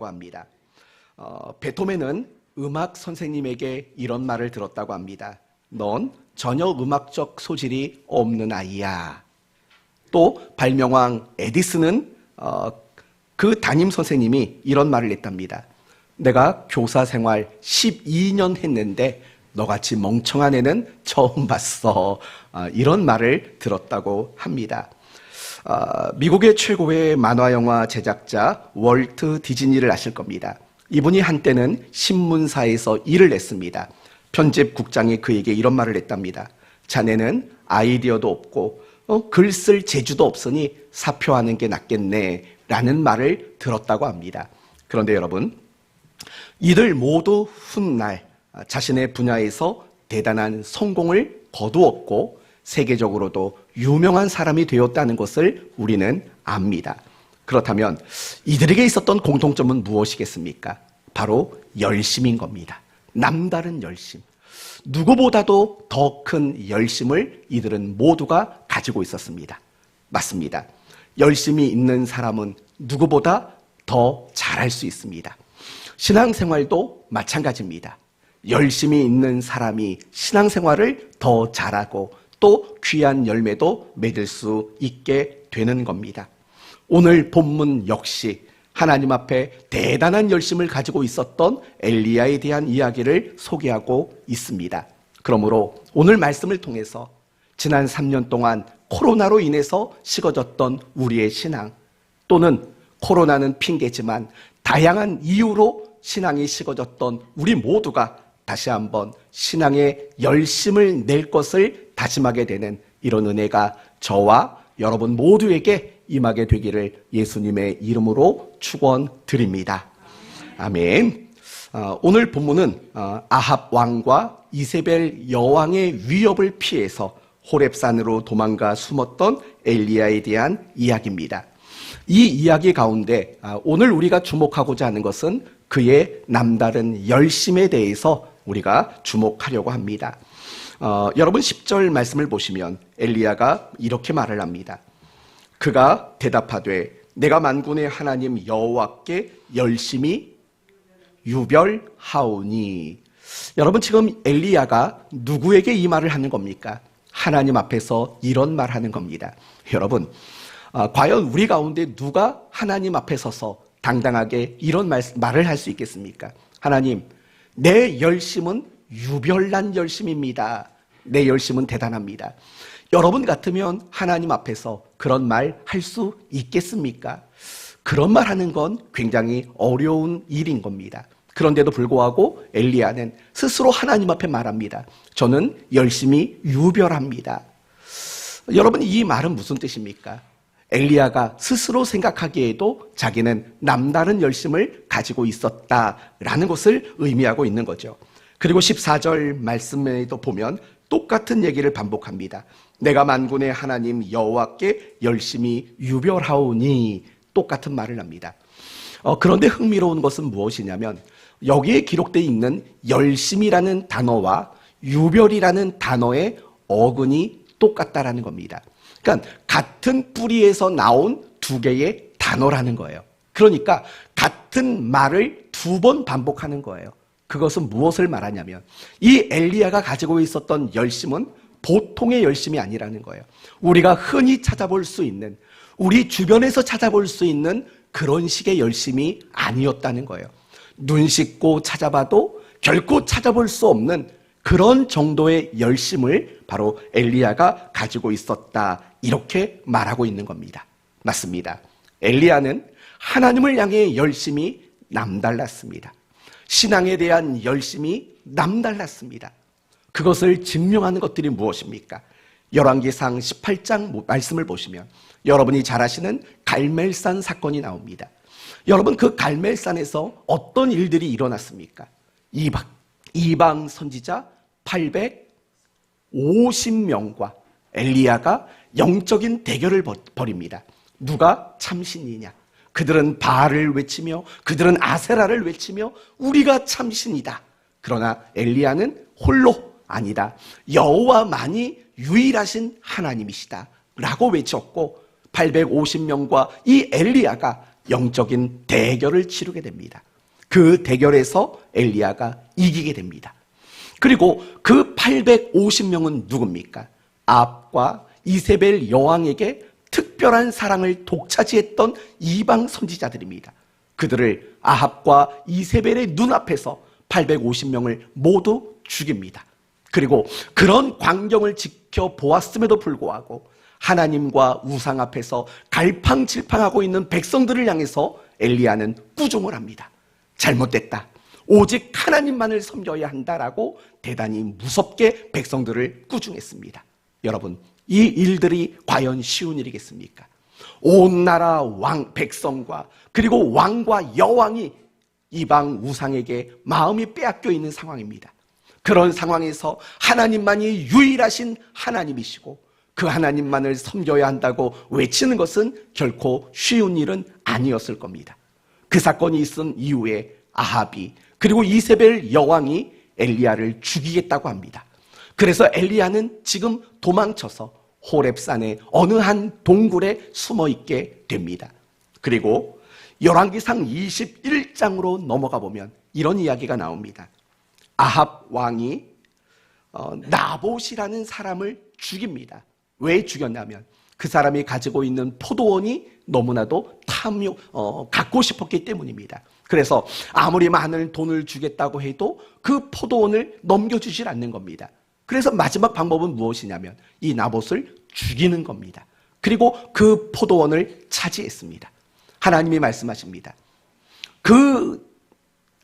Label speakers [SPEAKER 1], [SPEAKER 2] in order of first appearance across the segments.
[SPEAKER 1] 들었다고 합니다. 베토벤은 음악 선생님에게 이런 말을 들었다고 합니다. 넌 전혀 음악적 소질이 없는 아이야. 또 발명왕 에디슨은 그 담임 선생님이 이런 말을 했답니다. 내가 교사 생활 12년 했는데 너같이 멍청한 애는 처음 봤어. 이런 말을 들었다고 합니다. 미국의 최고의 만화영화 제작자 월트 디즈니를 아실 겁니다. 이분이 한때는 신문사에서 일을 했습니다. 편집국장이 그에게 이런 말을 했답니다. 자네는 아이디어도 없고 글 쓸 재주도 없으니 사표하는 게 낫겠네 라는 말을 들었다고 합니다. 그런데 여러분, 이들 모두 훗날 자신의 분야에서 대단한 성공을 거두었고 세계적으로도 유명한 사람이 되었다는 것을 우리는 압니다. 그렇다면 이들에게 있었던 공통점은 무엇이겠습니까? 바로 열심인 겁니다. 남다른 열심. 누구보다도 더 큰 열심을 이들은 모두가 가지고 있었습니다. 맞습니다. 열심히 있는 사람은 누구보다 더 잘할 수 있습니다. 신앙생활도 마찬가지입니다. 열심히 있는 사람이 신앙생활을 더 잘하고 또 귀한 열매도 맺을 수 있게 되는 겁니다. 오늘 본문 역시 하나님 앞에 대단한 열심을 가지고 있었던 엘리야에 대한 이야기를 소개하고 있습니다. 그러므로 오늘 말씀을 통해서 지난 3년 동안 코로나로 인해서 식어졌던 우리의 신앙, 또는 코로나는 핑계지만 다양한 이유로 신앙이 식어졌던 우리 모두가 다시 한번 신앙의 열심을 낼 것을 다짐하게 되는 이런 은혜가 저와 여러분 모두에게 임하게 되기를 예수님의 이름으로 축원드립니다. 아멘. 오늘 본문은 아합 왕과 이세벨 여왕의 위협을 피해서 호렙산으로 도망가 숨었던 엘리야에 대한 이야기입니다. 이 이야기 가운데 오늘 우리가 주목하고자 하는 것은 그의 남다른 열심에 대해서 우리가 주목하려고 합니다. 여러분 10절 말씀을 보시면 엘리야가 이렇게 말을 합니다. 그가 대답하되 내가 만군의 하나님 여호와께 열심히 유별하오니. 여러분 지금 엘리야가 누구에게 이 말을 하는 겁니까? 하나님 앞에서 이런 말 하는 겁니다. 여러분 과연 우리 가운데 누가 하나님 앞에 서서 당당하게 이런 말을 할 수 있겠습니까? 하나님, 내 열심은 유별난 열심입니다. 내 열심은 대단합니다. 여러분 같으면 하나님 앞에서 그런 말 할 수 있겠습니까? 그런 말 하는 건 굉장히 어려운 일인 겁니다. 그런데도 불구하고 엘리야는 스스로 하나님 앞에 말합니다. 저는 열심히 유별합니다. 여러분 이 말은 무슨 뜻입니까? 엘리야가 스스로 생각하기에도 자기는 남다른 열심을 가지고 있었다라는 것을 의미하고 있는 거죠. 그리고 14절 말씀에도 보면 똑같은 얘기를 반복합니다. 내가 만군의 하나님 여호와께 열심히 유별하오니. 똑같은 말을 합니다. 그런데 흥미로운 것은 무엇이냐면 여기에 기록되어 있는 열심이라는 단어와 유별이라는 단어의 어근이 똑같다라는 겁니다. 그러니까 같은 뿌리에서 나온 두 개의 단어라는 거예요. 그러니까 같은 말을 두 번 반복하는 거예요. 그것은 무엇을 말하냐면 이 엘리야가 가지고 있었던 열심은 보통의 열심이 아니라는 거예요. 우리가 흔히 찾아볼 수 있는, 우리 주변에서 찾아볼 수 있는 그런 식의 열심이 아니었다는 거예요. 눈 씻고 찾아봐도 결코 찾아볼 수 없는 그런 정도의 열심을 바로 엘리야가 가지고 있었다, 이렇게 말하고 있는 겁니다. 맞습니다. 엘리야는 하나님을 향해 열심이 남달랐습니다. 신앙에 대한 열심이 남달랐습니다. 그것을 증명하는 것들이 무엇입니까? 열왕기상 18장 말씀을 보시면 여러분이 잘 아시는 갈멜산 사건이 나옵니다. 여러분 그 갈멜산에서 어떤 일들이 일어났습니까? 이방 선지자 850명과 엘리야가 영적인 대결을 벌입니다. 누가 참신이냐? 그들은 바알을 외치며 그들은 아세라를 외치며 우리가 참신이다. 그러나 엘리야는 홀로 아니다. 여호와만이 유일하신 하나님이시다 라고 외쳤고 850명과 이 엘리야가 영적인 대결을 치르게 됩니다. 그 대결에서 엘리야가 이기게 됩니다. 그리고 그 850명은 누굽니까? 아합과 이세벨 여왕에게 특별한 사랑을 독차지했던 이방 선지자들입니다. 그들을 아합과 이세벨의 눈앞에서 850명을 모두 죽입니다. 그리고 그런 광경을 지켜보았음에도 불구하고 하나님과 우상 앞에서 갈팡질팡하고 있는 백성들을 향해서 엘리야는 꾸중을 합니다. 잘못됐다. 오직 하나님만을 섬겨야 한다라고 대단히 무섭게 백성들을 꾸중했습니다. 여러분, 이 일들이 과연 쉬운 일이겠습니까? 온 나라 백성과 그리고 왕과 여왕이 이방 우상에게 마음이 빼앗겨 있는 상황입니다. 그런 상황에서 하나님만이 유일하신 하나님이시고 그 하나님만을 섬겨야 한다고 외치는 것은 결코 쉬운 일은 아니었을 겁니다. 그 사건이 있은 이후에 아합이 그리고 이세벨 여왕이 엘리야를 죽이겠다고 합니다. 그래서 엘리야는 지금 도망쳐서 호렙산의 어느 한 동굴에 숨어 있게 됩니다. 그리고 열왕기상 21장으로 넘어가 보면 이런 이야기가 나옵니다. 아합 왕이 나봇이라는 사람을 죽입니다. 왜 죽였냐면 그 사람이 가지고 있는 포도원이 너무나도 갖고 싶었기 때문입니다. 그래서 아무리 많은 돈을 주겠다고 해도 그 포도원을 넘겨주질 않는 겁니다. 그래서 마지막 방법은 무엇이냐면 이 나봇을 죽이는 겁니다. 그리고 그 포도원을 차지했습니다. 하나님이 말씀하십니다. 그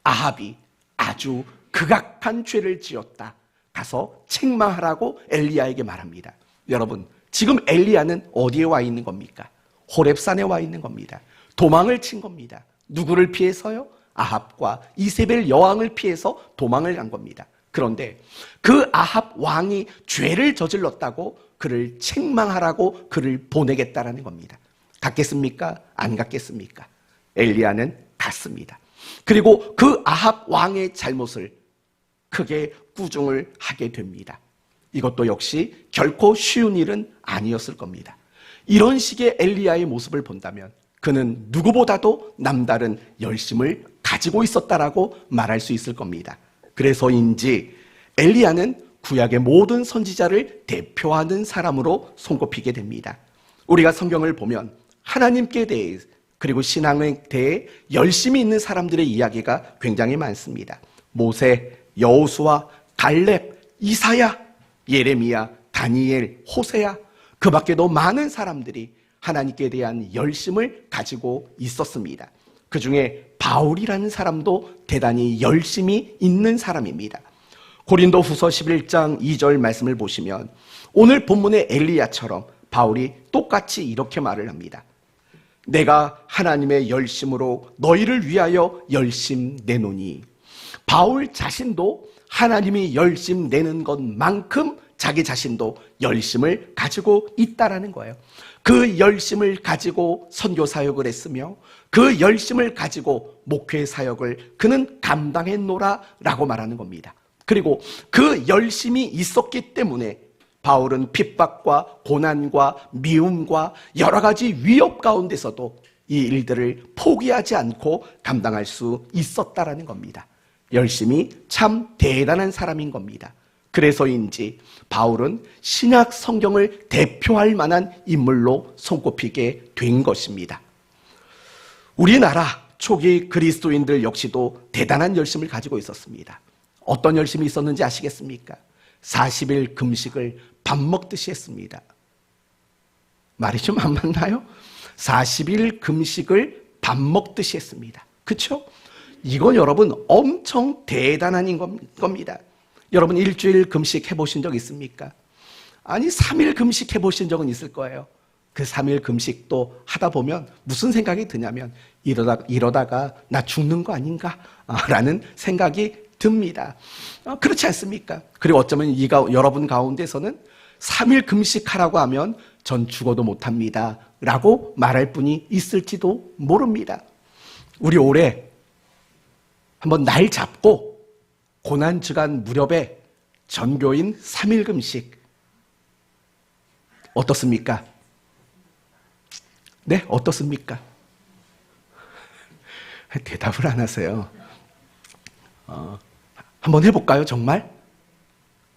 [SPEAKER 1] 아합이 아주 극악한 죄를 지었다. 가서 책망하라고 엘리야에게 말합니다. 여러분, 지금 엘리야는 어디에 와 있는 겁니까? 호렙산에 와 있는 겁니다. 도망을 친 겁니다. 누구를 피해서요? 아합과 이세벨 여왕을 피해서 도망을 간 겁니다. 그런데 그 아합 왕이 죄를 저질렀다고 그를 책망하라고 그를 보내겠다라는 겁니다. 갔겠습니까? 안 갔겠습니까? 엘리야는 갔습니다. 그리고 그 아합 왕의 잘못을 크게 꾸중을 하게 됩니다. 이것도 역시 결코 쉬운 일은 아니었을 겁니다. 이런 식의 엘리야의 모습을 본다면 그는 누구보다도 남다른 열심을 가지고 있었다라고 말할 수 있을 겁니다. 그래서인지 엘리야는 구약의 모든 선지자를 대표하는 사람으로 손꼽히게 됩니다. 우리가 성경을 보면 하나님께 대해 그리고 신앙에 대해 열심히 있는 사람들의 이야기가 굉장히 많습니다. 모세, 여호수아, 갈렙, 이사야, 예레미야, 다니엘, 호세야, 그 밖에도 많은 사람들이 하나님께 대한 열심을 가지고 있었습니다. 그 중에 바울이라는 사람도 대단히 열심히 있는 사람입니다. 고린도 후서 11장 2절 말씀을 보시면 오늘 본문의 엘리야처럼 바울이 똑같이 이렇게 말을 합니다. 내가 하나님의 열심으로 너희를 위하여 열심 내노니. 바울 자신도 하나님이 열심 내는 것만큼 자기 자신도 열심을 가지고 있다라는 거예요. 그 열심을 가지고 선교 사역을 했으며 그 열심을 가지고 목회 사역을 그는 감당했노라라고 말하는 겁니다. 그리고 그 열심이 있었기 때문에 바울은 핍박과 고난과 미움과 여러 가지 위협 가운데서도 이 일들을 포기하지 않고 감당할 수 있었다라는 겁니다. 열심히 참 대단한 사람인 겁니다. 그래서인지 바울은 신약 성경을 대표할 만한 인물로 손꼽히게 된 것입니다. 우리나라 초기 그리스도인들 역시도 대단한 열심을 가지고 있었습니다. 어떤 열심이 있었는지 아시겠습니까? 40일 금식을 밥 먹듯이 했습니다. 말이 좀 안 맞나요? 40일 금식을 밥 먹듯이 했습니다. 그렇죠? 이건 여러분 엄청 대단한 겁니다. 여러분 일주일 금식 해보신 적 있습니까? 아니 3일 금식 해보신 적은 있을 거예요. 그 3일 금식도 하다 보면 무슨 생각이 드냐면 이러다가 나 죽는 거 아닌가? 라는 생각이 듭니다. 그렇지 않습니까? 그리고 어쩌면 여러분 가운데서는 3일 금식하라고 하면 전 죽어도 못합니다 라고 말할 분이 있을지도 모릅니다. 우리 올해 한번 날 잡고 고난주간 무렵에 전교인 3일 금식 어떻습니까? 네, 어떻습니까? 대답을 안 하세요. 한번 해볼까요, 정말?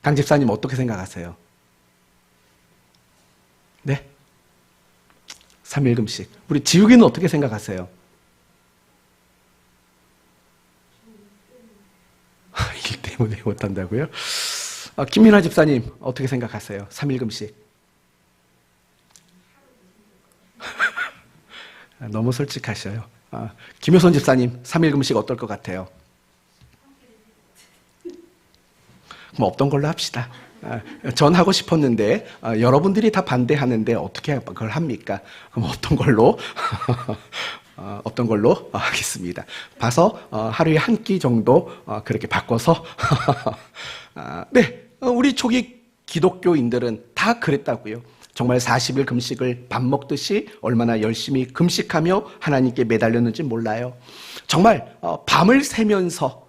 [SPEAKER 1] 강 집사님 어떻게 생각하세요? 네? 3일 금식. 우리 지우기는 어떻게 생각하세요? 일 때문에 못한다고요? 김민아 집사님 어떻게 생각하세요? 3일 금식. 너무 솔직하셔요. 김효선 집사님 3일 금식 어떨 것 같아요? 그럼 없던 걸로 합시다. 전 하고 싶었는데 여러분들이 다 반대하는데 어떻게 그걸 합니까? 그럼 없던 걸로 없던 걸로 하겠습니다. 봐서 하루에 한 끼 정도 그렇게 바꿔서 네, 우리 초기 기독교인들은 다 그랬다고요. 정말 40일 금식을 밥 먹듯이 얼마나 열심히 금식하며 하나님께 매달렸는지 몰라요. 정말 밤을 새면서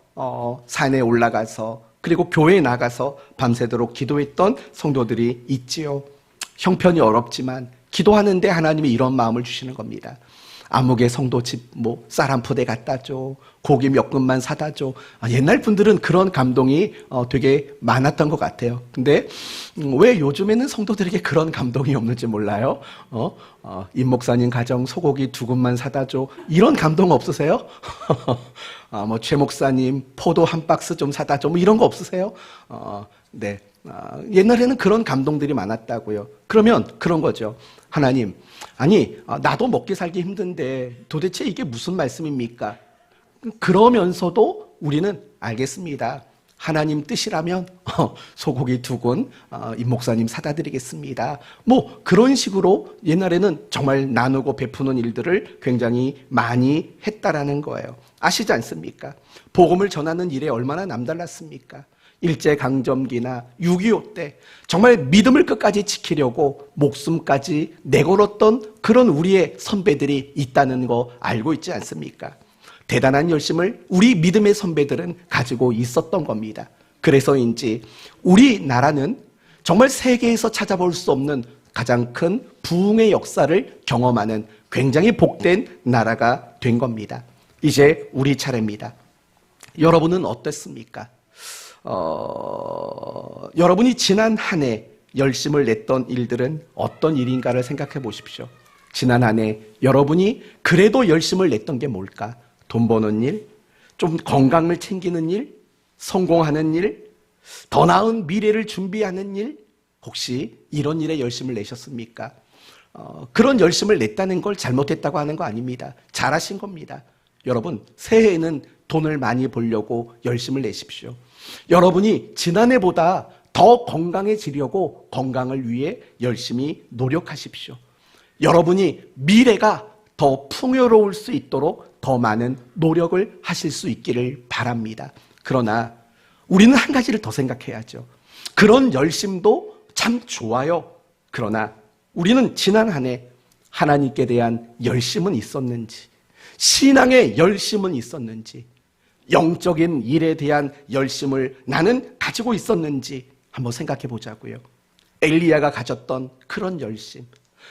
[SPEAKER 1] 산에 올라가서 그리고 교회에 나가서 밤새도록 기도했던 성도들이 있지요. 형편이 어렵지만 기도하는데 하나님이 이런 마음을 주시는 겁니다. 아무개 성도 집 쌀 한 푸대 갖다 줘. 고기 몇 근만 사다 줘. 옛날 분들은 그런 감동이 되게 많았던 것 같아요. 근데 왜 요즘에는 성도들에게 그런 감동이 없는지 몰라요. 임 목사님 가정 소고기 2근만 사다 줘. 이런 감동 없으세요? 최 목사님 포도 한 박스 좀 사다 줘. 이런 거 없으세요? 네. 옛날에는 그런 감동들이 많았다고요. 그러면 그런 거죠. 하나님, 아니 나도 먹기 살기 힘든데 도대체 이게 무슨 말씀입니까? 그러면서도 우리는 알겠습니다. 하나님 뜻이라면 소고기 2근 임 목사님 사다 드리겠습니다. 그런 식으로 옛날에는 정말 나누고 베푸는 일들을 굉장히 많이 했다라는 거예요. 아시지 않습니까? 복음을 전하는 일에 얼마나 남달랐습니까? 일제강점기나 6.25 때 정말 믿음을 끝까지 지키려고 목숨까지 내걸었던 그런 우리의 선배들이 있다는 거 알고 있지 않습니까? 대단한 열심을 우리 믿음의 선배들은 가지고 있었던 겁니다. 그래서인지 우리나라는 정말 세계에서 찾아볼 수 없는 가장 큰 부흥의 역사를 경험하는 굉장히 복된 나라가 된 겁니다. 이제 우리 차례입니다. 여러분은 어땠습니까? 여러분이 지난 한 해 열심을 냈던 일들은 어떤 일인가를 생각해 보십시오. 지난 한 해 여러분이 그래도 열심을 냈던 게 뭘까? 돈 버는 일, 좀 건강을 챙기는 일, 성공하는 일, 더 나은 미래를 준비하는 일, 혹시 이런 일에 열심을 내셨습니까? 그런 열심을 냈다는 걸 잘못했다고 하는 거 아닙니다. 잘하신 겁니다. 여러분, 새해에는 돈을 많이 벌려고 열심을 내십시오. 여러분이 지난해보다 더 건강해지려고 건강을 위해 열심히 노력하십시오. 여러분이 미래가 더 풍요로울 수 있도록 더 많은 노력을 하실 수 있기를 바랍니다. 그러나 우리는 한 가지를 더 생각해야죠. 그런 열심도 참 좋아요. 그러나 우리는 지난 한 해 하나님께 대한 열심은 있었는지, 신앙의 열심은 있었는지, 영적인 일에 대한 열심을 나는 가지고 있었는지 한번 생각해 보자고요. 엘리야가 가졌던 그런 열심,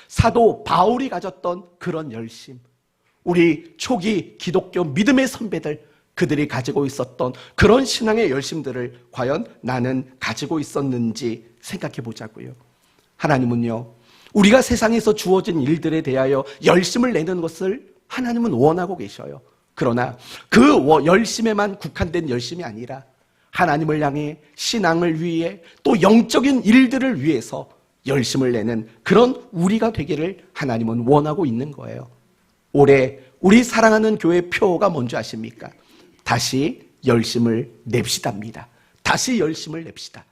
[SPEAKER 1] 사도 바울이 가졌던 그런 열심, 우리 초기 기독교 믿음의 선배들, 그들이 가지고 있었던 그런 신앙의 열심들을 과연 나는 가지고 있었는지 생각해 보자고요. 하나님은요, 우리가 세상에서 주어진 일들에 대하여 열심을 내는 것을 하나님은 원하고 계셔요. 그러나 그 열심에만 국한된 열심이 아니라 하나님을 향해 신앙을 위해 또 영적인 일들을 위해서 열심을 내는 그런 우리가 되기를 하나님은 원하고 있는 거예요. 올해 우리 사랑하는 교회 표가 뭔지 아십니까? 다시 열심을 냅시다입니다. 다시 열심을 냅시다.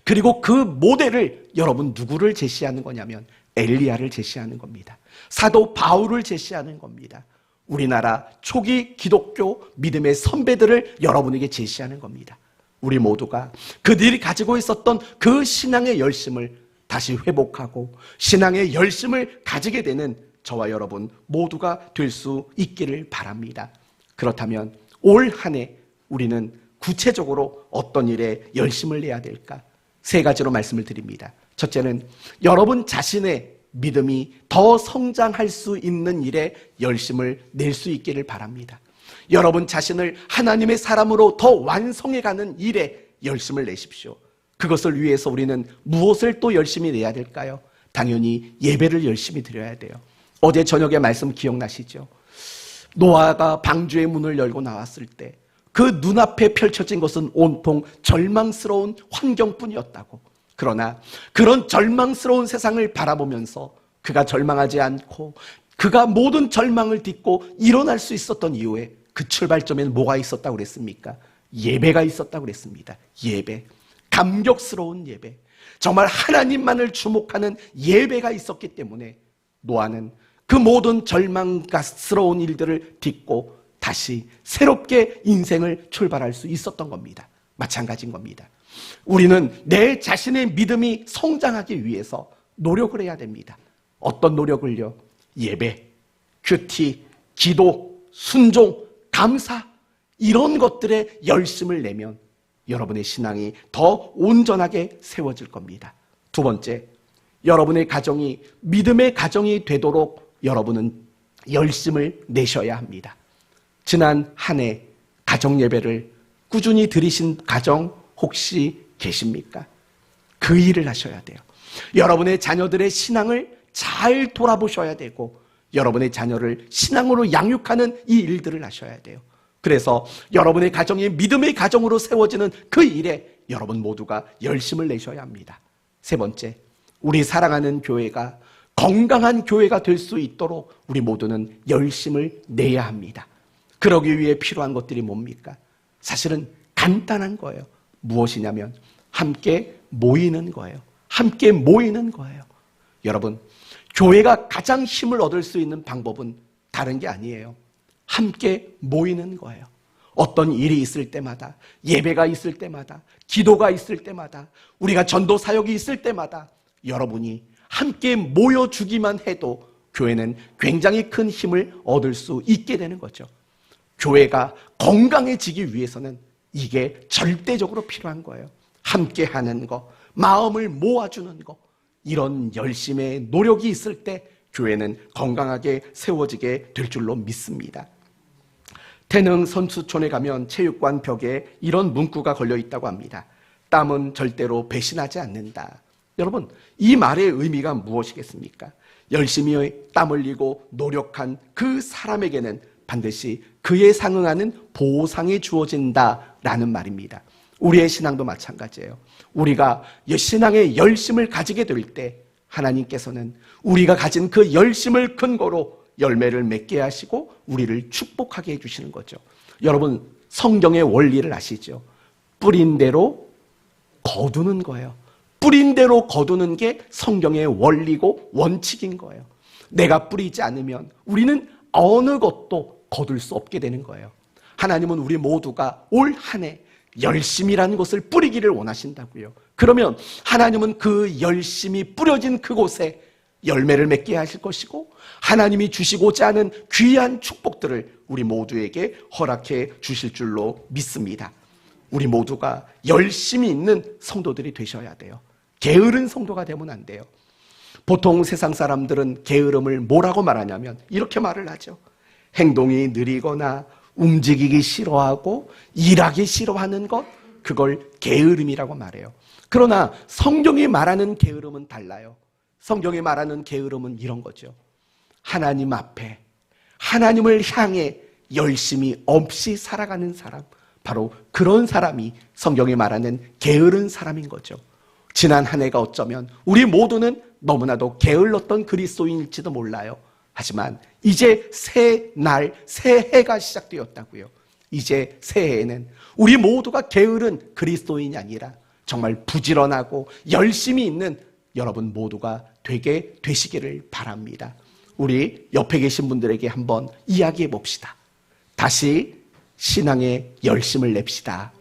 [SPEAKER 1] 그리고 그 모델을 여러분 누구를 제시하는 거냐면 엘리야를 제시하는 겁니다. 사도 바울을 제시하는 겁니다. 우리나라 초기 기독교 믿음의 선배들을 여러분에게 제시하는 겁니다. 우리 모두가 그들이 가지고 있었던 그 신앙의 열심을 다시 회복하고 신앙의 열심을 가지게 되는 저와 여러분 모두가 될 수 있기를 바랍니다. 그렇다면 올 한 해 우리는 구체적으로 어떤 일에 열심을 내야 될까? 3가지로 말씀을 드립니다. 첫째는 여러분 자신의 믿음이 더 성장할 수 있는 일에 열심을 낼 수 있기를 바랍니다. 여러분 자신을 하나님의 사람으로 더 완성해가는 일에 열심을 내십시오. 그것을 위해서 우리는 무엇을 또 열심히 내야 될까요? 당연히 예배를 열심히 드려야 돼요. 어제 저녁에 말씀 기억나시죠? 노아가 방주의 문을 열고 나왔을 때 그 눈앞에 펼쳐진 것은 온통 절망스러운 환경뿐이었다고. 그러나 그런 절망스러운 세상을 바라보면서 그가 절망하지 않고 그가 모든 절망을 딛고 일어날 수 있었던 이유에 그 출발점에는 뭐가 있었다고 그랬습니까? 예배가 있었다고 그랬습니다. 예배. 감격스러운 예배. 정말 하나님만을 주목하는 예배가 있었기 때문에 노아는 그 모든 절망스러운 일들을 딛고 다시 새롭게 인생을 출발할 수 있었던 겁니다. 마찬가지인 겁니다. 우리는 내 자신의 믿음이 성장하기 위해서 노력을 해야 됩니다. 어떤 노력을요? 예배, 큐티, 기도, 순종, 감사, 이런 것들에 열심을 내면 여러분의 신앙이 더 온전하게 세워질 겁니다. 두 번째, 여러분의 가정이 믿음의 가정이 되도록 여러분은 열심을 내셔야 합니다. 지난 한 해 가정 예배를 꾸준히 드리신 가정 혹시 계십니까? 그 일을 하셔야 돼요. 여러분의 자녀들의 신앙을 잘 돌아보셔야 되고 여러분의 자녀를 신앙으로 양육하는 이 일들을 하셔야 돼요. 그래서 여러분의 가정이 믿음의 가정으로 세워지는 그 일에 여러분 모두가 열심을 내셔야 합니다. 세 번째, 우리 사랑하는 교회가 건강한 교회가 될 수 있도록 우리 모두는 열심을 내야 합니다. 그러기 위해 필요한 것들이 뭡니까? 사실은 간단한 거예요. 무엇이냐면 함께 모이는 거예요. 함께 모이는 거예요. 여러분, 교회가 가장 힘을 얻을 수 있는 방법은 다른 게 아니에요. 함께 모이는 거예요. 어떤 일이 있을 때마다, 예배가 있을 때마다, 기도가 있을 때마다, 우리가 전도 사역이 있을 때마다 여러분이 함께 모여주기만 해도 교회는 굉장히 큰 힘을 얻을 수 있게 되는 거죠. 교회가 건강해지기 위해서는 이게 절대적으로 필요한 거예요. 함께 하는 거, 마음을 모아주는 거, 이런 열심의 노력이 있을 때 교회는 건강하게 세워지게 될 줄로 믿습니다. 태릉 선수촌에 가면 체육관 벽에 이런 문구가 걸려 있다고 합니다. 땀은 절대로 배신하지 않는다. 여러분, 이 말의 의미가 무엇이겠습니까? 열심히 땀 흘리고 노력한 그 사람에게는 반드시 그에 상응하는 보상이 주어진다라는 말입니다. 우리의 신앙도 마찬가지예요. 우리가 신앙의 열심을 가지게 될 때 하나님께서는 우리가 가진 그 열심을 근거로 열매를 맺게 하시고 우리를 축복하게 해주시는 거죠. 여러분, 성경의 원리를 아시죠? 뿌린 대로 거두는 거예요. 뿌린 대로 거두는 게 성경의 원리고 원칙인 거예요. 내가 뿌리지 않으면 우리는 어느 것도 거둘 수 없게 되는 거예요. 하나님은 우리 모두가 올 한 해 열심이라는 것을 뿌리기를 원하신다고요. 그러면 하나님은 그 열심이 뿌려진 그곳에 열매를 맺게 하실 것이고 하나님이 주시고자 하는 귀한 축복들을 우리 모두에게 허락해 주실 줄로 믿습니다. 우리 모두가 열심히 있는 성도들이 되셔야 돼요. 게으른 성도가 되면 안 돼요. 보통 세상 사람들은 게으름을 뭐라고 말하냐면 이렇게 말을 하죠. 행동이 느리거나 움직이기 싫어하고 일하기 싫어하는 것, 그걸 게으름이라고 말해요. 그러나 성경이 말하는 게으름은 달라요. 성경이 말하는 게으름은 이런 거죠. 하나님 앞에, 하나님을 향해 열심히 없이 살아가는 사람, 바로 그런 사람이 성경이 말하는 게으른 사람인 거죠. 지난 한 해가 어쩌면 우리 모두는 너무나도 게을렀던 그리스도인일지도 몰라요. 하지만 이제 새 날, 새 해가 시작되었다고요. 이제 새해에는 우리 모두가 게으른 그리스도인이 아니라 정말 부지런하고 열심히 있는 여러분 모두가 되게 되시기를 바랍니다. 우리 옆에 계신 분들에게 한번 이야기해 봅시다. 다시 신앙에 열심을 냅시다.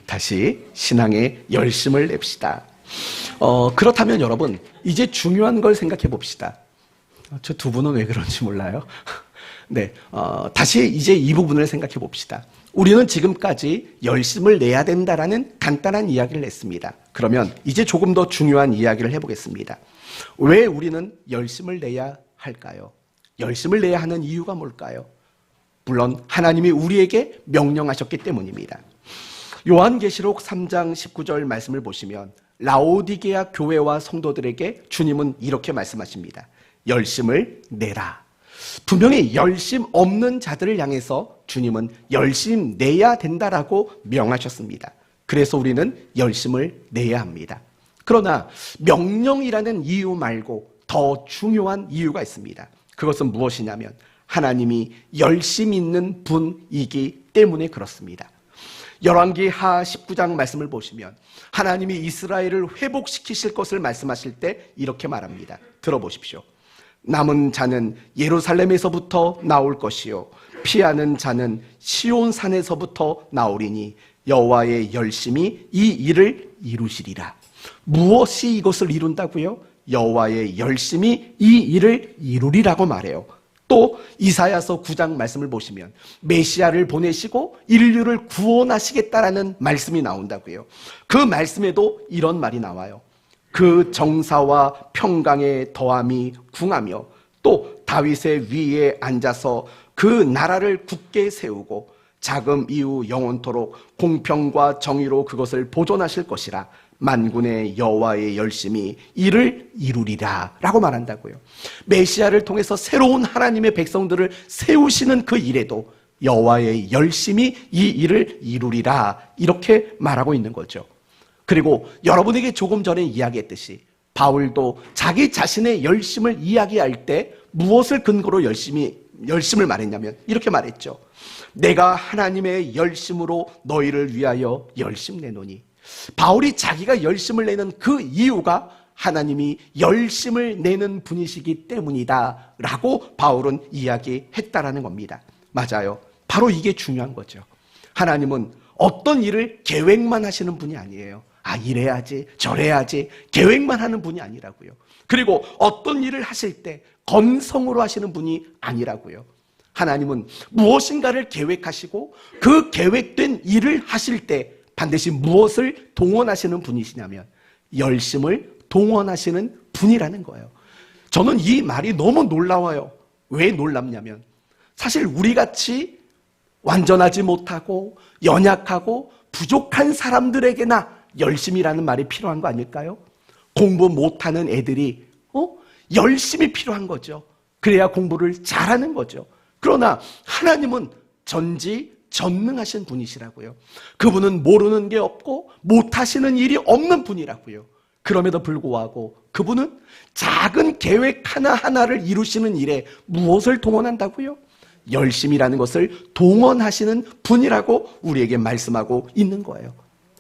[SPEAKER 1] 다시 신앙에 열심을 냅시다. 그렇다면 여러분, 이제 중요한 걸 생각해 봅시다. 저 두 분은 왜 그런지 몰라요. 네, 다시 이제 이 부분을 생각해 봅시다. 우리는 지금까지 열심을 내야 된다라는 간단한 이야기를 했습니다. 그러면 이제 조금 더 중요한 이야기를 해보겠습니다. 왜 우리는 열심을 내야 할까요? 열심을 내야 하는 이유가 뭘까요? 물론 하나님이 우리에게 명령하셨기 때문입니다. 요한계시록 3장 19절 말씀을 보시면 라오디게아 교회와 성도들에게 주님은 이렇게 말씀하십니다. 열심을 내라. 분명히 열심 없는 자들을 향해서 주님은 열심 내야 된다라고 명하셨습니다. 그래서 우리는 열심을 내야 합니다. 그러나 명령이라는 이유 말고 더 중요한 이유가 있습니다. 그것은 무엇이냐면 하나님이 열심 있는 분이기 때문에 그렇습니다. 열왕기 하 19장 말씀을 보시면 하나님이 이스라엘을 회복시키실 것을 말씀하실 때 이렇게 말합니다. 들어보십시오. 남은 자는 예루살렘에서부터 나올 것이요 피하는 자는 시온산에서부터 나오리니 여호와의 열심이 이 일을 이루시리라. 무엇이 이것을 이룬다고요? 여호와의 열심이 이 일을 이루리라고 말해요. 또 이사야서 9장 말씀을 보시면 메시아를 보내시고 인류를 구원하시겠다라는 말씀이 나온다고요. 그 말씀에도 이런 말이 나와요. 그 정사와 평강의 더함이 궁하며 또 다윗의 위에 앉아서 그 나라를 굳게 세우고 자금 이후 영원토록 공평과 정의로 그것을 보존하실 것이라. 만군의 여호와의 열심이 이를 이루리라 라고 말한다고요. 메시아를 통해서 새로운 하나님의 백성들을 세우시는 그 일에도 여호와의 열심이 이 일을 이루리라 이렇게 말하고 있는 거죠. 그리고 여러분에게 조금 전에 이야기했듯이 바울도 자기 자신의 열심을 이야기할 때 무엇을 근거로 열심을 말했냐면 이렇게 말했죠. 내가 하나님의 열심으로 너희를 위하여 열심 내노니. 바울이 자기가 열심을 내는 그 이유가 하나님이 열심을 내는 분이시기 때문이다 라고 바울은 이야기했다라는 겁니다. 맞아요. 바로 이게 중요한 거죠. 하나님은 어떤 일을 계획만 하시는 분이 아니에요. 이래야지 저래야지 계획만 하는 분이 아니라고요. 그리고 어떤 일을 하실 때 건성으로 하시는 분이 아니라고요. 하나님은 무엇인가를 계획하시고 그 계획된 일을 하실 때 반드시 무엇을 동원하시는 분이시냐면 열심을 동원하시는 분이라는 거예요. 저는 이 말이 너무 놀라워요. 왜 놀랍냐면 사실 우리같이 완전하지 못하고 연약하고 부족한 사람들에게나 열심이라는 말이 필요한 거 아닐까요? 공부 못하는 애들이 열심히 필요한 거죠. 그래야 공부를 잘하는 거죠. 그러나 하나님은 전지전능하신 분이시라고요. 그분은 모르는 게 없고 못하시는 일이 없는 분이라고요. 그럼에도 불구하고 그분은 작은 계획 하나하나를 이루시는 일에 무엇을 동원한다고요? 열심이라는 것을 동원하시는 분이라고 우리에게 말씀하고 있는 거예요.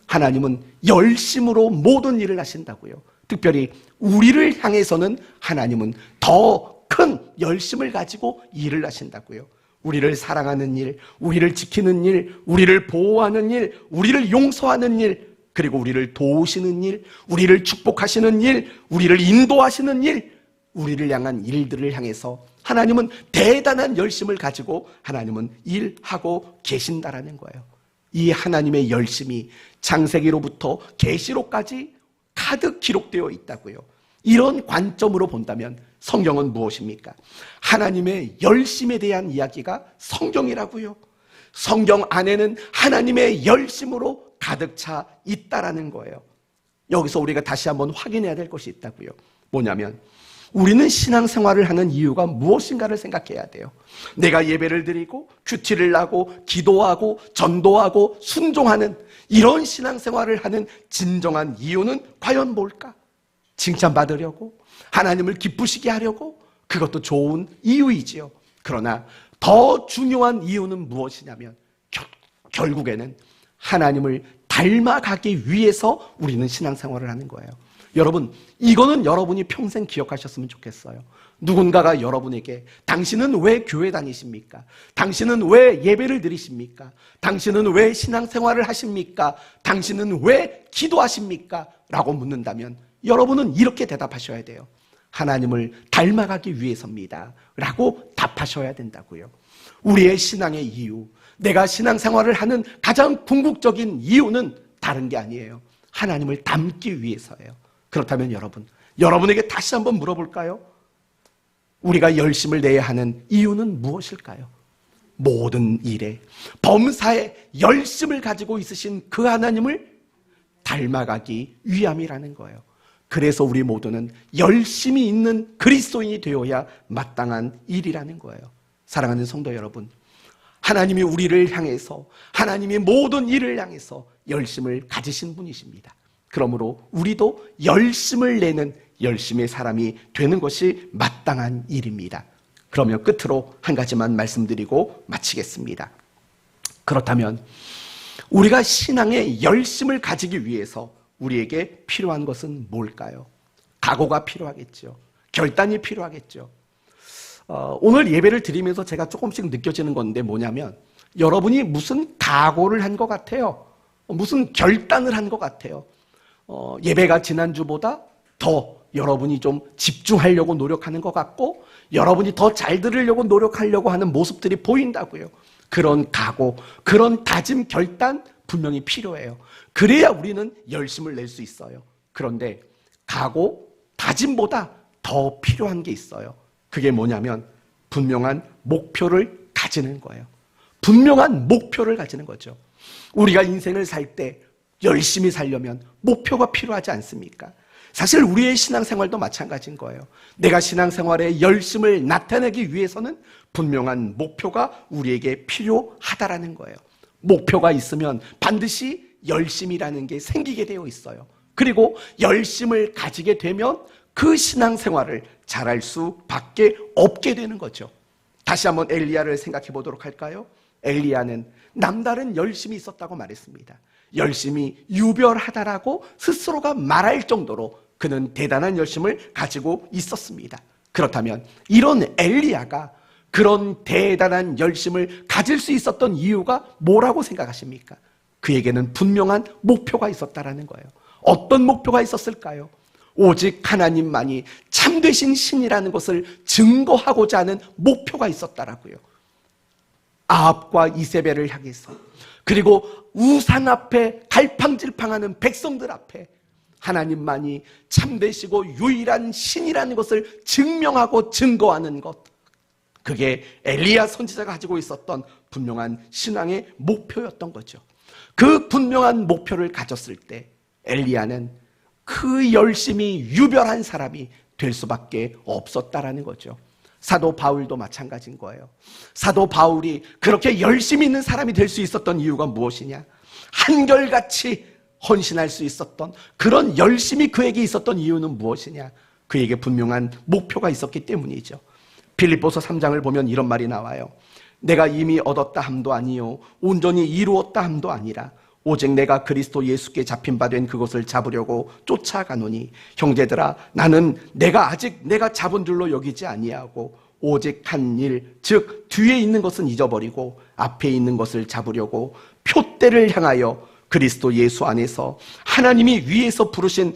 [SPEAKER 1] 하나님은 열심으로 모든 일을 하신다고요. 특별히 우리를 향해서는 하나님은 더 큰 열심을 가지고 일을 하신다고요. 우리를 사랑하는 일, 우리를 지키는 일, 우리를 보호하는 일, 우리를 용서하는 일, 그리고 우리를 도우시는 일, 우리를 축복하시는 일, 우리를 인도하시는 일, 우리를 향한 일들을 향해서 하나님은 대단한 열심을 가지고 하나님은 일하고 계신다라는 거예요. 이 하나님의 열심이 창세기로부터 계시록까지 가득 기록되어 있다고요. 이런 관점으로 본다면 성경은 무엇입니까? 하나님의 열심에 대한 이야기가 성경이라고요. 성경 안에는 하나님의 열심으로 가득 차 있다라는 거예요. 여기서 우리가 다시 한번 확인해야 될 것이 있다고요. 뭐냐면 우리는 신앙생활을 하는 이유가 무엇인가를 생각해야 돼요. 내가 예배를 드리고 큐티를 하고 기도하고 전도하고 순종하는 이런 신앙생활을 하는 진정한 이유는 과연 뭘까? 칭찬받으려고? 하나님을 기쁘시게 하려고? 그것도 좋은 이유이지요. 그러나 더 중요한 이유는 무엇이냐면 결국에는 하나님을 닮아가기 위해서 우리는 신앙생활을 하는 거예요. 여러분, 이거는 여러분이 평생 기억하셨으면 좋겠어요. 누군가가 여러분에게 당신은 왜 교회 다니십니까? 당신은 왜 예배를 드리십니까? 당신은 왜 신앙생활을 하십니까? 당신은 왜 기도하십니까? 라고 묻는다면 여러분은 이렇게 대답하셔야 돼요. 하나님을 닮아가기 위해서입니다. 라고 답하셔야 된다고요. 우리의 신앙의 이유, 내가 신앙생활을 하는 가장 궁극적인 이유는 다른 게 아니에요. 하나님을 닮기 위해서예요. 그렇다면 여러분에게 다시 한번 물어볼까요? 우리가 열심을 내야 하는 이유는 무엇일까요? 모든 일에, 범사에 열심을 가지고 있으신 그 하나님을 닮아가기 위함이라는 거예요. 그래서 우리 모두는 열심히 있는 그리스도인이 되어야 마땅한 일이라는 거예요. 사랑하는 성도 여러분, 하나님이 우리를 향해서, 하나님이 모든 일을 향해서 열심을 가지신 분이십니다. 그러므로 우리도 열심을 내는 열심의 사람이 되는 것이 마땅한 일입니다. 그러면 끝으로 한 가지만 말씀드리고 마치겠습니다. 그렇다면 우리가 신앙의 열심을 가지기 위해서 우리에게 필요한 것은 뭘까요? 각오가 필요하겠죠. 결단이 필요하겠죠. 오늘 예배를 드리면서 제가 조금씩 느껴지는 건데 뭐냐면 여러분이 무슨 각오를 한 것 같아요. 무슨 결단을 한 것 같아요. 예배가 지난주보다 더 여러분이 좀 집중하려고 노력하는 것 같고 여러분이 더 잘 들으려고 노력하려고 하는 모습들이 보인다고요. 그런 각오, 그런 다짐, 결단 분명히 필요해요. 그래야 우리는 열심을 낼 수 있어요. 그런데 각오, 다짐보다 더 필요한 게 있어요. 그게 뭐냐면 분명한 목표를 가지는 거예요. 분명한 목표를 가지는 거죠. 우리가 인생을 살 때 열심히 살려면 목표가 필요하지 않습니까? 사실 우리의 신앙생활도 마찬가지인 거예요. 내가 신앙생활에 열심을 나타내기 위해서는 분명한 목표가 우리에게 필요하다라는 거예요. 목표가 있으면 반드시 열심이라는 게 생기게 되어 있어요. 그리고 열심을 가지게 되면 그 신앙생활을 잘할 수밖에 없게 되는 거죠. 다시 한번 엘리야를 생각해 보도록 할까요? 엘리야는 남다른 열심이 있었다고 말했습니다. 열심히 유별하다라고 스스로가 말할 정도로 그는 대단한 열심을 가지고 있었습니다. 그렇다면 이런 엘리야가 그런 대단한 열심을 가질 수 있었던 이유가 뭐라고 생각하십니까? 그에게는 분명한 목표가 있었다라는 거예요. 어떤 목표가 있었을까요? 오직 하나님만이 참되신 신이라는 것을 증거하고자 하는 목표가 있었다라고요. 아합과 이세벨을 향해서, 그리고 우상 앞에 갈팡질팡하는 백성들 앞에 하나님만이 참되시고 유일한 신이라는 것을 증명하고 증거하는 것, 그게 엘리야 선지자가 가지고 있었던 분명한 신앙의 목표였던 거죠. 그 분명한 목표를 가졌을 때 엘리야는 그 열심히 유별한 사람이 될 수밖에 없었다라는 거죠. 사도 바울도 마찬가지인 거예요. 사도 바울이 그렇게 열심히 있는 사람이 될 수 있었던 이유가 무엇이냐? 한결같이 헌신할 수 있었던 그런 열심이 그에게 있었던 이유는 무엇이냐? 그에게 분명한 목표가 있었기 때문이죠. 빌립보서 3장을 보면 이런 말이 나와요. 내가 이미 얻었다 함도 아니요 온전히 이루었다 함도 아니라 오직 내가 그리스도 예수께 잡힌 바 된 그것을 잡으려고 쫓아가노니 형제들아 나는 아직 내가 잡은 줄로 여기지 아니하고 오직 한 일 즉 뒤에 있는 것은 잊어버리고 앞에 있는 것을 잡으려고 표대를 향하여 그리스도 예수 안에서 하나님이 위에서 부르신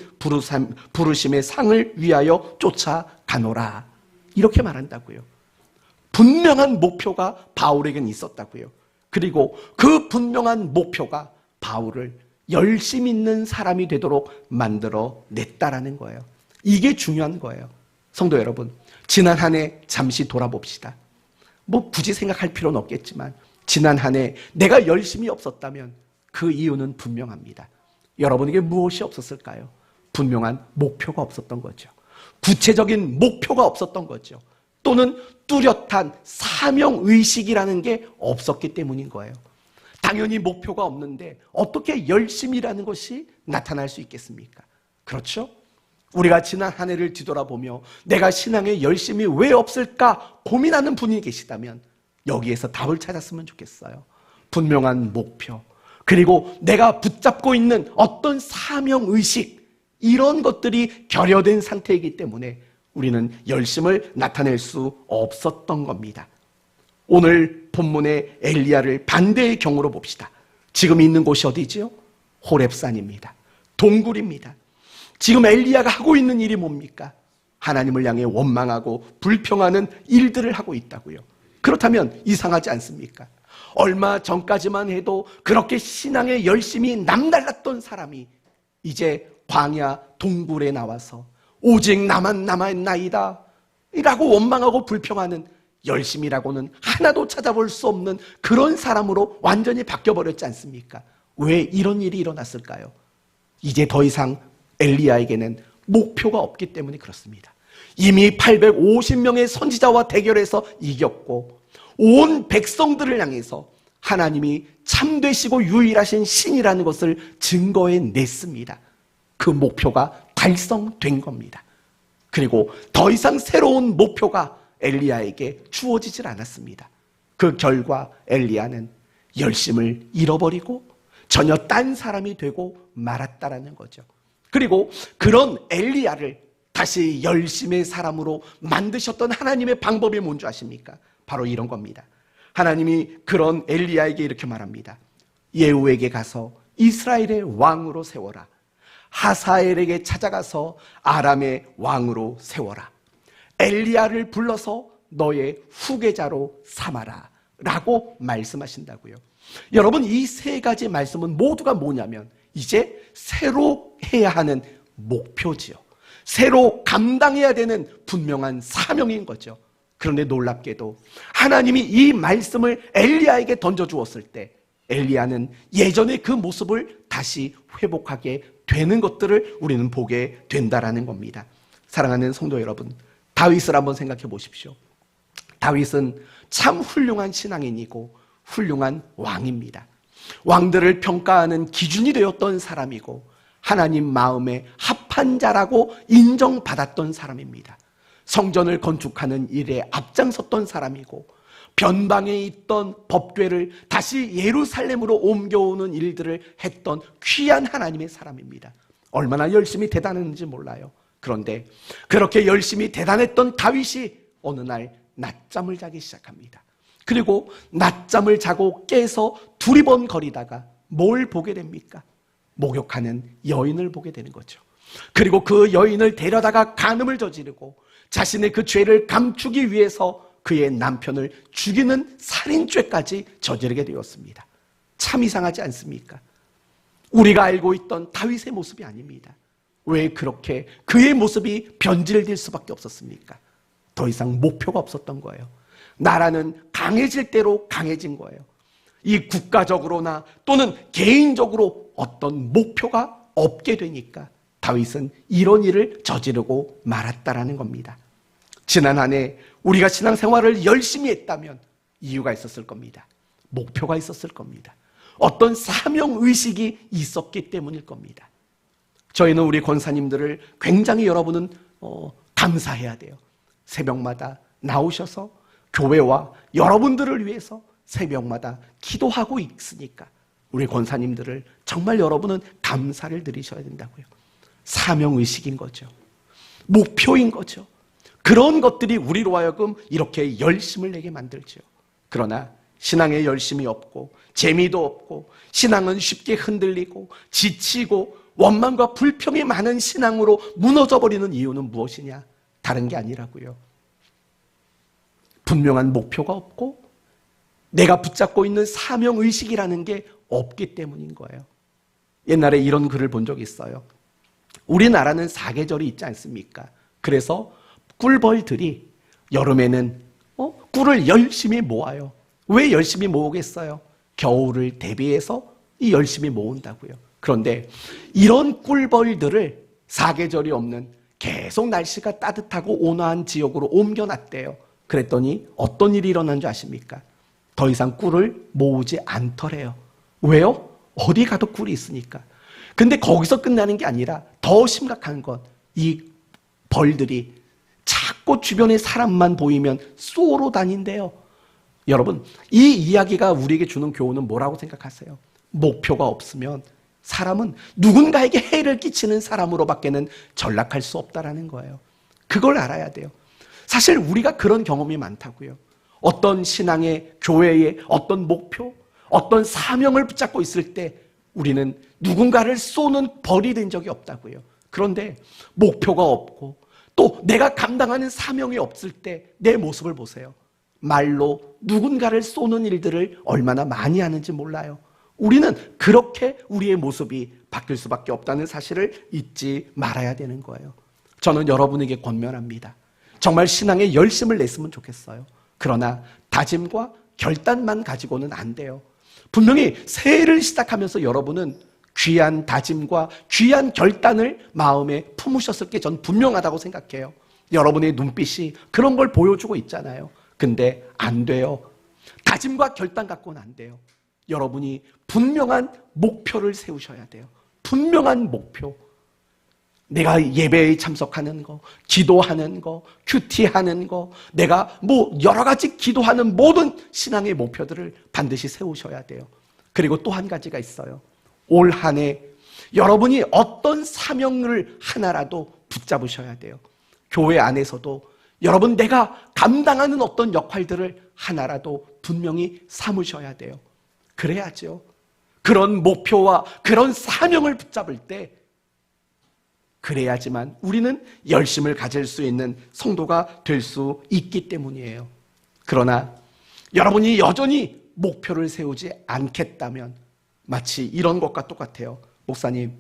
[SPEAKER 1] 부르심의 상을 위하여 쫓아가노라. 이렇게 말한다고요. 분명한 목표가 바울에겐 있었다고요. 그리고 그 분명한 목표가 바울을 열심 있는 사람이 되도록 만들어 냈다라는 거예요. 이게 중요한 거예요. 성도 여러분, 지난 한 해 잠시 돌아봅시다. 굳이 생각할 필요는 없겠지만 지난 한 해 내가 열심히 없었다면 그 이유는 분명합니다. 여러분에게 무엇이 없었을까요? 분명한 목표가 없었던 거죠. 구체적인 목표가 없었던 거죠. 또는 뚜렷한 사명의식이라는 게 없었기 때문인 거예요. 당연히 목표가 없는데 어떻게 열심이라는 것이 나타날 수 있겠습니까? 그렇죠? 우리가 지난 한 해를 뒤돌아보며 내가 신앙에 열심이 왜 없을까 고민하는 분이 계시다면 여기에서 답을 찾았으면 좋겠어요. 분명한 목표, 그리고 내가 붙잡고 있는 어떤 사명의식, 이런 것들이 결여된 상태이기 때문에 우리는 열심을 나타낼 수 없었던 겁니다. 오늘 본문의 엘리야를 반대의 경우로 봅시다. 지금 있는 곳이 어디지요? 호렙산입니다. 동굴입니다. 지금 엘리야가 하고 있는 일이 뭡니까? 하나님을 향해 원망하고 불평하는 일들을 하고 있다고요. 그렇다면 이상하지 않습니까? 얼마 전까지만 해도 그렇게 신앙에 열심히 남달랐던 사람이 이제 광야 동굴에 나와서 오직 나만 남아있나이다 라고 원망하고 불평하는, 열심이라고는 하나도 찾아볼 수 없는 그런 사람으로 완전히 바뀌어버렸지 않습니까? 왜 이런 일이 일어났을까요? 이제 더 이상 엘리야에게는 목표가 없기 때문에 그렇습니다. 이미 850명의 선지자와 대결해서 이겼고 온 백성들을 향해서 하나님이 참되시고 유일하신 신이라는 것을 증거해 냈습니다. 그 목표가 달성된 겁니다. 그리고 더 이상 새로운 목표가 엘리야에게 주어지질 않았습니다. 그 결과 엘리야는 열심을 잃어버리고 전혀 딴 사람이 되고 말았다라는 거죠. 그리고 그런 엘리야를 다시 열심의 사람으로 만드셨던 하나님의 방법이 뭔지 아십니까? 바로 이런 겁니다. 하나님이 그런 엘리야에게 이렇게 말합니다. 예후에게 가서 이스라엘의 왕으로 세워라. 하사엘에게 찾아가서 아람의 왕으로 세워라. 엘리야를 불러서 너의 후계자로 삼아라 라고 말씀하신다고요. 여러분, 이 세 가지 말씀은 모두가 뭐냐면 이제 새로 해야 하는 목표지요. 새로 감당해야 되는 분명한 사명인 거죠. 그런데 놀랍게도 하나님이 이 말씀을 엘리야에게 던져주었을 때 엘리야는 예전의 그 모습을 다시 회복하게 되는 것들을 우리는 보게 된다라는 겁니다. 사랑하는 성도 여러분, 다윗을 한번 생각해 보십시오. 다윗은 참 훌륭한 신앙인이고 훌륭한 왕입니다. 왕들을 평가하는 기준이 되었던 사람이고 하나님 마음에 합한 자라고 인정받았던 사람입니다. 성전을 건축하는 일에 앞장섰던 사람이고 변방에 있던 법궤를 다시 예루살렘으로 옮겨오는 일들을 했던 귀한 하나님의 사람입니다. 얼마나 열심히 대단했는지 몰라요. 그런데 그렇게 열심히 대단했던 다윗이 어느 날 낮잠을 자기 시작합니다. 그리고 낮잠을 자고 깨서 두리번거리다가 뭘 보게 됩니까? 목욕하는 여인을 보게 되는 거죠. 그리고 그 여인을 데려다가 간음을 저지르고 자신의 그 죄를 감추기 위해서 그의 남편을 죽이는 살인죄까지 저지르게 되었습니다. 참 이상하지 않습니까? 우리가 알고 있던 다윗의 모습이 아닙니다. 왜 그렇게 그의 모습이 변질될 수밖에 없었습니까? 더 이상 목표가 없었던 거예요. 나라는 강해질 대로 강해진 거예요. 이 국가적으로나 또는 개인적으로 어떤 목표가 없게 되니까 다윗은 이런 일을 저지르고 말았다라는 겁니다. 지난 한 해 우리가 신앙생활을 열심히 했다면 이유가 있었을 겁니다. 목표가 있었을 겁니다. 어떤 사명의식이 있었기 때문일 겁니다. 저희는 우리 권사님들을 굉장히 여러분은 감사해야 돼요. 새벽마다 나오셔서 교회와 여러분들을 위해서 새벽마다 기도하고 있으니까 우리 권사님들을 정말 여러분은 감사를 드리셔야 된다고요. 사명의식인 거죠. 목표인 거죠. 그런 것들이 우리로 하여금 이렇게 열심을 내게 만들죠. 그러나 신앙에 열심이 없고 재미도 없고 신앙은 쉽게 흔들리고 지치고 원망과 불평이 많은 신앙으로 무너져버리는 이유는 무엇이냐? 다른 게 아니라고요. 분명한 목표가 없고 내가 붙잡고 있는 사명의식이라는 게 없기 때문인 거예요. 옛날에 이런 글을 본 적이 있어요. 우리나라는 사계절이 있지 않습니까? 그래서 꿀벌들이 여름에는 꿀을 열심히 모아요. 왜 열심히 모으겠어요? 겨울을 대비해서 열심히 모은다고요. 그런데 이런 꿀벌들을 사계절이 없는 계속 날씨가 따뜻하고 온화한 지역으로 옮겨놨대요. 그랬더니 어떤 일이 일어난 줄 아십니까? 더 이상 꿀을 모으지 않더래요. 왜요? 어디 가도 꿀이 있으니까. 근데 거기서 끝나는 게 아니라 더 심각한 건 이 벌들이 자꾸 주변에 사람만 보이면 쏘러 다닌대요. 여러분, 이 이야기가 우리에게 주는 교훈은 뭐라고 생각하세요? 목표가 없으면 사람은 누군가에게 해를 끼치는 사람으로밖에는 전락할 수 없다라는 거예요. 그걸 알아야 돼요. 사실 우리가 그런 경험이 많다고요. 어떤 신앙의 교회의 어떤 목표, 어떤 사명을 붙잡고 있을 때 우리는 누군가를 쏘는 벌이 된 적이 없다고요. 그런데 목표가 없고 또 내가 감당하는 사명이 없을 때 내 모습을 보세요. 말로 누군가를 쏘는 일들을 얼마나 많이 하는지 몰라요. 우리는 그렇게 우리의 모습이 바뀔 수밖에 없다는 사실을 잊지 말아야 되는 거예요. 저는 여러분에게 권면합니다. 정말 신앙에 열심을 냈으면 좋겠어요. 그러나 다짐과 결단만 가지고는 안 돼요. 분명히 새해를 시작하면서 여러분은 귀한 다짐과 귀한 결단을 마음에 품으셨을 게 전 분명하다고 생각해요. 여러분의 눈빛이 그런 걸 보여주고 있잖아요. 근데 안 돼요. 다짐과 결단 갖고는 안 돼요. 여러분이 분명한 목표를 세우셔야 돼요. 분명한 목표. 내가 예배에 참석하는 거, 기도하는 거, 큐티하는 거, 내가 여러 가지 기도하는 모든 신앙의 목표들을 반드시 세우셔야 돼요. 그리고 또 한 가지가 있어요. 올 한 해 여러분이 어떤 사명을 하나라도 붙잡으셔야 돼요. 교회 안에서도 여러분 내가 감당하는 어떤 역할들을 하나라도 분명히 삼으셔야 돼요. 그래야죠. 그런 목표와 그런 사명을 붙잡을 때 그래야지만 우리는 열심을 가질 수 있는 성도가 될 수 있기 때문이에요. 그러나 여러분이 여전히 목표를 세우지 않겠다면 마치 이런 것과 똑같아요. 목사님,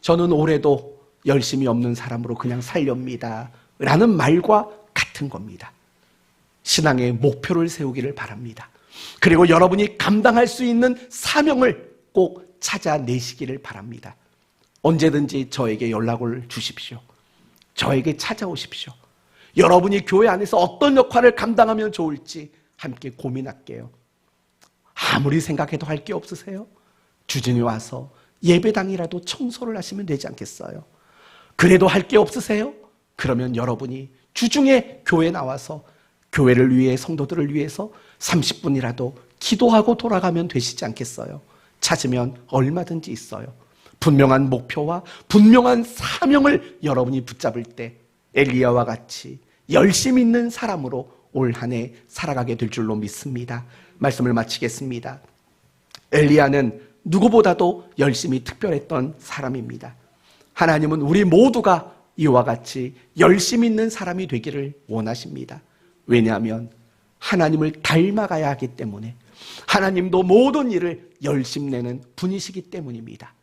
[SPEAKER 1] 저는 올해도 열심이 없는 사람으로 그냥 살렵니다 라는 말과 같은 겁니다. 신앙의 목표를 세우기를 바랍니다. 그리고 여러분이 감당할 수 있는 사명을 꼭 찾아내시기를 바랍니다. 언제든지 저에게 연락을 주십시오. 저에게 찾아오십시오. 여러분이 교회 안에서 어떤 역할을 감당하면 좋을지 함께 고민할게요. 아무리 생각해도 할 게 없으세요? 주중에 와서 예배당이라도 청소를 하시면 되지 않겠어요? 그래도 할 게 없으세요? 그러면 여러분이 주중에 교회 나와서 교회를 위해, 성도들을 위해서 30분이라도 기도하고 돌아가면 되시지 않겠어요? 찾으면 얼마든지 있어요. 분명한 목표와 분명한 사명을 여러분이 붙잡을 때 엘리야와 같이 열심 있는 사람으로 올 한 해 살아가게 될 줄로 믿습니다. 말씀을 마치겠습니다. 엘리야는 누구보다도 열심히 특별했던 사람입니다. 하나님은 우리 모두가 이와 같이 열심 있는 사람이 되기를 원하십니다. 왜냐하면 하나님을 닮아가야 하기 때문에, 하나님도 모든 일을 열심내는 분이시기 때문입니다.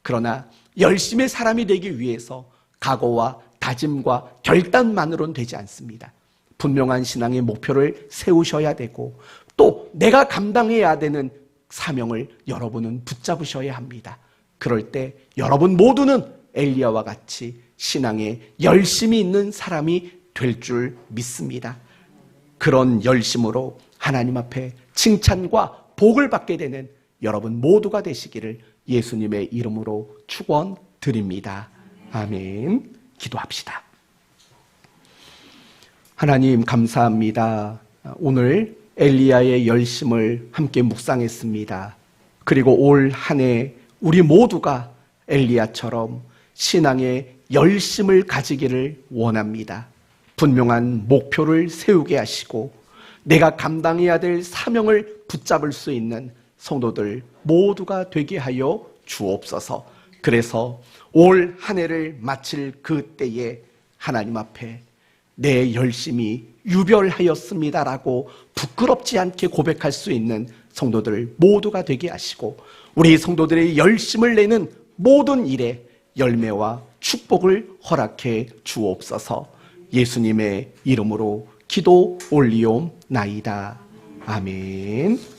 [SPEAKER 1] 그러나 열심의 사람이 되기 위해서 각오와 다짐과 결단만으로는 되지 않습니다. 분명한 신앙의 목표를 세우셔야 되고 또 내가 감당해야 되는 사명을 여러분은 붙잡으셔야 합니다. 그럴 때 여러분 모두는 엘리야와 같이 신앙에 열심이 있는 사람이 될 줄 믿습니다. 그런 열심으로 하나님 앞에 칭찬과 복을 받게 되는 여러분 모두가 되시기를 예수님의 이름으로 축원드립니다. 아멘. 기도합시다. 하나님 감사합니다. 오늘 엘리야의 열심을 함께 묵상했습니다. 그리고 올 한 해 우리 모두가 엘리야처럼 신앙의 열심을 가지기를 원합니다. 분명한 목표를 세우게 하시고 내가 감당해야 될 사명을 붙잡을 수 있는 성도들 모두가 되게 하여 주옵소서. 그래서 올 한 해를 마칠 그때에 하나님 앞에 내 열심이 유별하였습니다라고 부끄럽지 않게 고백할 수 있는 성도들 모두가 되게 하시고 우리 성도들의 열심을 내는 모든 일에 열매와 축복을 허락해 주옵소서. 예수님의 이름으로 기도 올리옵나이다. 아멘.